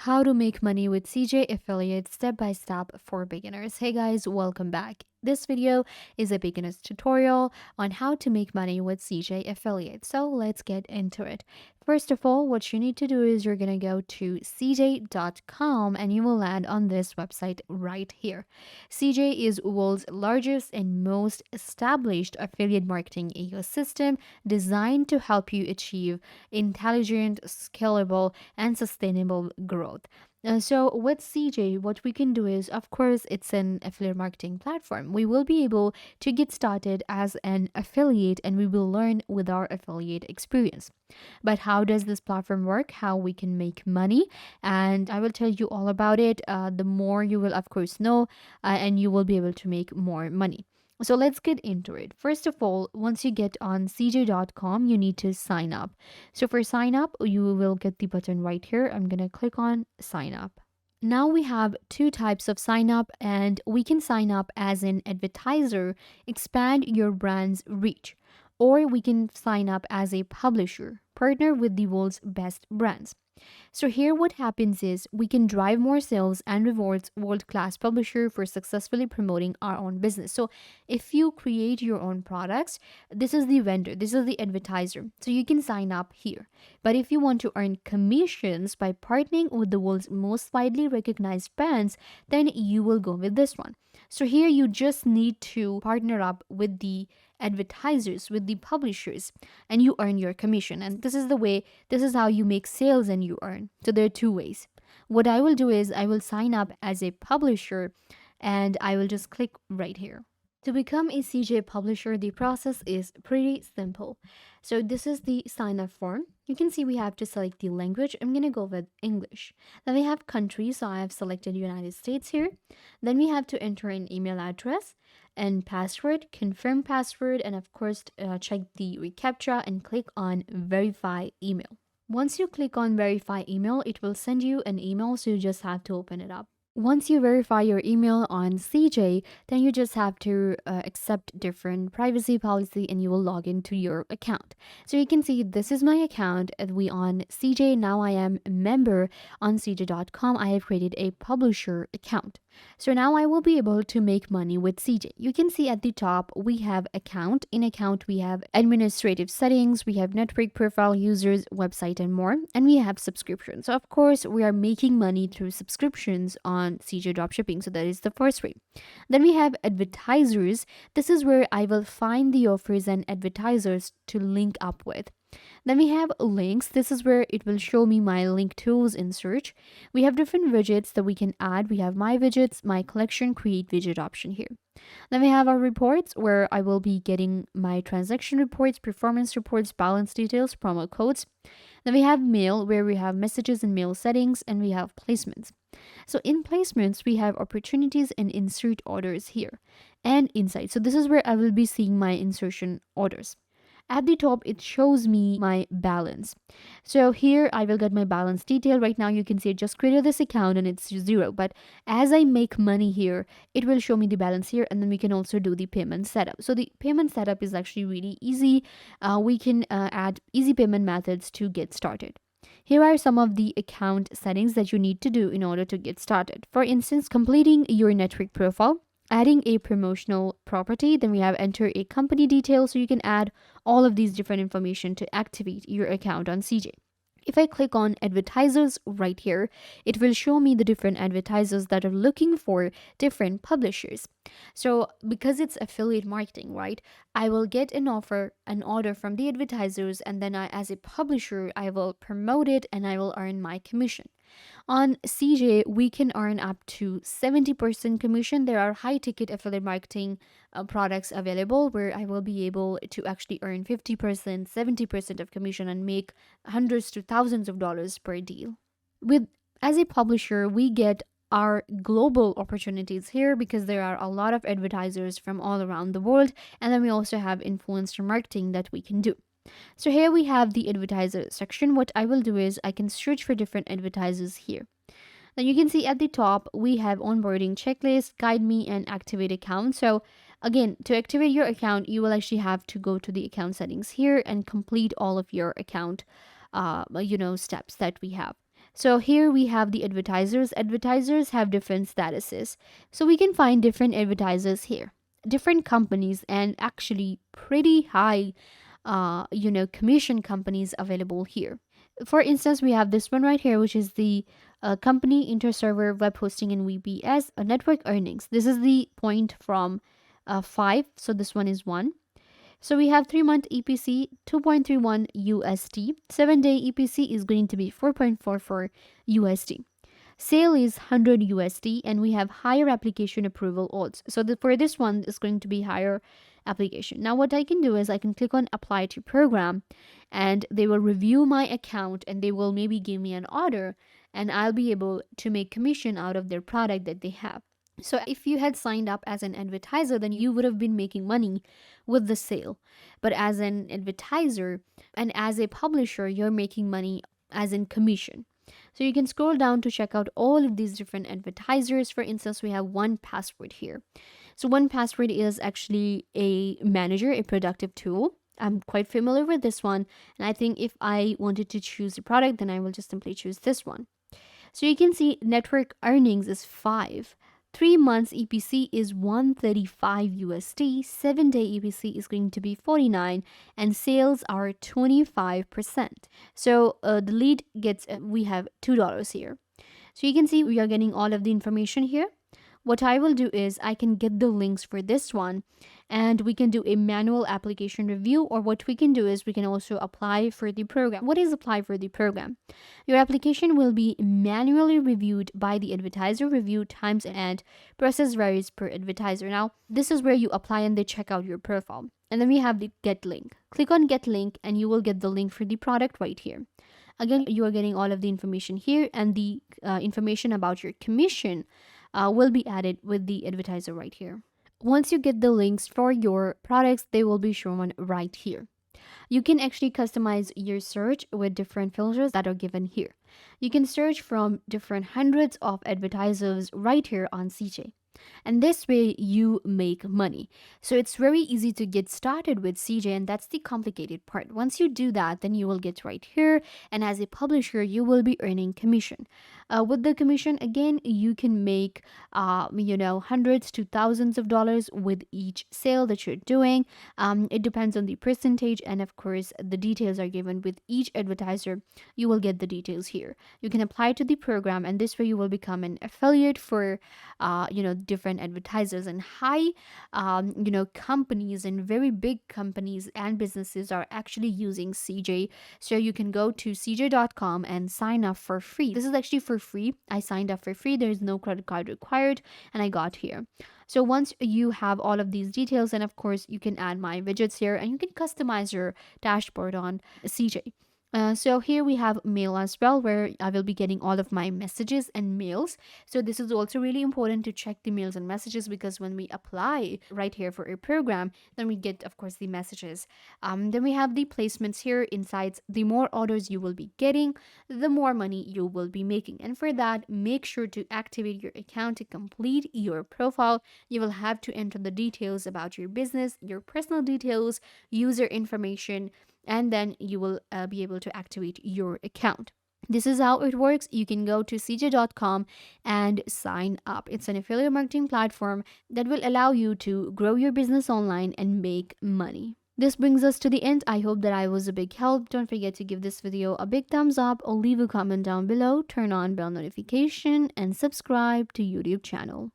how to make money with CJ affiliate step by step for beginners. Hey guys, welcome back. This video is a beginner's tutorial on how to make money with CJ affiliate. So let's get into it. First of all, what you need to do is you're going to go to cj.com and you will land on this website right here. CJ is world's largest and most established affiliate marketing ecosystem designed to help you achieve intelligent, scalable, and sustainable growth. So with CJ, what we can do is, of course, it's an affiliate marketing platform. We will be able to get started as an affiliate and we will learn with our affiliate experience. But how does this platform work? How we can make money? And I will tell you all about it. The more you will, of course, know, and you will be able to make more money. So let's get into it. First of all, once you get on cj.com, you need to sign up. So for sign up, you will get the button right here. I'm going to click on sign up. Now we have two types of sign up, and we can sign up as an advertiser, expand your brand's reach, or we can sign up as a publisher, partner with the world's best brands. So here what happens is we can drive more sales and rewards world-class publisher for successfully promoting our own business. So if you create your own products, this is the vendor, this is the advertiser. So you can sign up here. But if you want to earn commissions by partnering with the world's most widely recognized brands, then you will go with this one. So here you just need to partner up with the advertisers, with the publishers, and you earn your commission. And this is the way, this is how you make sales and you earn. So there are two ways. What I will do is I will sign up as a publisher and I will just click right here. To become a CJ publisher, the process is pretty simple. So this is the sign up form. You can see we have to select the language. I'm going to go with English. Then we have country. So I have selected United States here. Then we have to enter an email address and password, confirm password, and of course, check the reCAPTCHA and click on verify email. Once you click on verify email, it will send you an email. So you just have to open it up. Once you verify your email on CJ, then you just have to accept different privacy policy and you will log into your account. So you can see this is my account. We on CJ. Now I am a member on CJ.com. I have created a publisher account. So now I will be able to make money with CJ. You can see at the top, we have account. In account, we have administrative settings, we have network profile, users, website, and more. And we have subscriptions. So of course, we are making money through subscriptions on CJ dropshipping. So that is the first way. Then we have advertisers. This is where I will find the offers and advertisers to link up with. Then we have links. This is where it will show me my link tools in search. We have different widgets that we can add. We have my widgets, my collection, create widget option here. Then we have our reports where I will be getting my transaction reports, performance reports, balance details, promo codes. Then we have mail where we have messages and mail settings, and we have placements. So in placements, we have opportunities and insert orders here and insights. So this is where I will be seeing my insertion orders. At the top, it shows me my balance. So here I will get my balance detail. Right now you can see I just created this account and it's 0. But as I make money here, it will show me the balance here, and then we can also do the payment setup. So the payment setup is actually really easy. We can add easy payment methods to get started. Here are some of the account settings that you need to do in order to get started. For instance, completing your network profile, adding a promotional property. Then we have enter a company detail. So you can add all of these different information to activate your account on CJ. If I click on advertisers right here, it will show me the different advertisers that are looking for different publishers. So because it's affiliate marketing, right? I will get an order from the advertisers, and then as a publisher, I will promote it and I will earn my commission. On CJ, we can earn up to 70% commission. There are high ticket affiliate marketing products available where I will be able to actually earn 50%, 70% of commission and make hundreds to thousands of dollars per deal. As a publisher, we get our global opportunities here because there are a lot of advertisers from all around the world, and then we also have influencer marketing that we can do. So here we have the advertiser section. What I will do is I can search for different advertisers here. Then you can see at the top, we have onboarding checklist, guide me, and activate account. So again, to activate your account, you will actually have to go to the account settings here and complete all of your account, steps that we have. So here we have the advertisers. Advertisers have different statuses. So we can find different advertisers here, different companies, and actually pretty high, commission companies available here. For instance, we have this one right here, which is the company interserver web hosting and VPS network earnings. This is the point from 5. So this one is 1. So we have 3-month EPC 2.31 USD. 7-day EPC is going to be 4.44 USD. Sale is 100 USD, and we have higher application approval odds. So for this one, it's going to be higher application. Now, what I can do is I can click on apply to program, and they will review my account and they will maybe give me an order, and I'll be able to make commission out of their product that they have. So if you had signed up as an advertiser, then you would have been making money with the sale. But as an advertiser and as a publisher, you're making money as in commission. So you can scroll down to check out all of these different advertisers. For instance, we have 1Password here. So 1Password is actually a manager, a productive tool. I'm quite familiar with this one. And I think if I wanted to choose a product, then I will just simply choose this one. So you can see network earnings is 5. 3 months EPC is 135 USD. 7-day EPC is going to be 49, and sales are 25%. So the lead gets, we have $2 here. So you can see we are getting all of the information here. What I will do is I can get the links for this one, and we can do a manual application review, or what we can do is we can also apply for the program. What is apply for the program? Your application will be manually reviewed by the advertiser. Review times and process varies per advertiser. Now, this is where you apply and they check out your profile. And then we have the get link. Click on get link and you will get the link for the product right here. Again, you are getting all of the information here, and the information about your commission will be added with the advertiser right here. Once you get the links for your products, they will be shown right here. You can actually customize your search with different filters that are given here. You can search from different hundreds of advertisers right here on CJ. And this way you make money. So it's very easy to get started with CJ, and that's the complicated part. Once you do that, then you will get right here, and as a publisher you will be earning commission. With the commission, again, you can make hundreds to thousands of dollars with each sale that you're doing. It depends on the percentage, and of course the details are given with each advertiser. You will get the details here. You can apply to the program, and this way you will become an affiliate for different advertisers. And high companies and very big companies and businesses are actually using CJ. So you can go to cj.com and sign up for free. This is actually for free. I signed up for free. There is no credit card required, and I got here. So once you have all of these details, and of course you can add my widgets here, and you can customize your dashboard on CJ. So here we have mail as well, where I will be getting all of my messages and mails. So this is also really important to check the mails and messages, because when we apply right here for a program, then we get, of course, the messages. Then we have the placements here, insights. The more orders you will be getting, the more money you will be making. And for that, make sure to activate your account to complete your profile. You will have to enter the details about your business, your personal details, user information, and then you will be able to activate your account. This is how it works. You can go to cj.com and sign up. It's an affiliate marketing platform that will allow you to grow your business online and make money. This brings us to the end. I hope that I was a big help. Don't forget to give this video a big thumbs up or leave a comment down below. Turn on bell notification and subscribe to YouTube channel.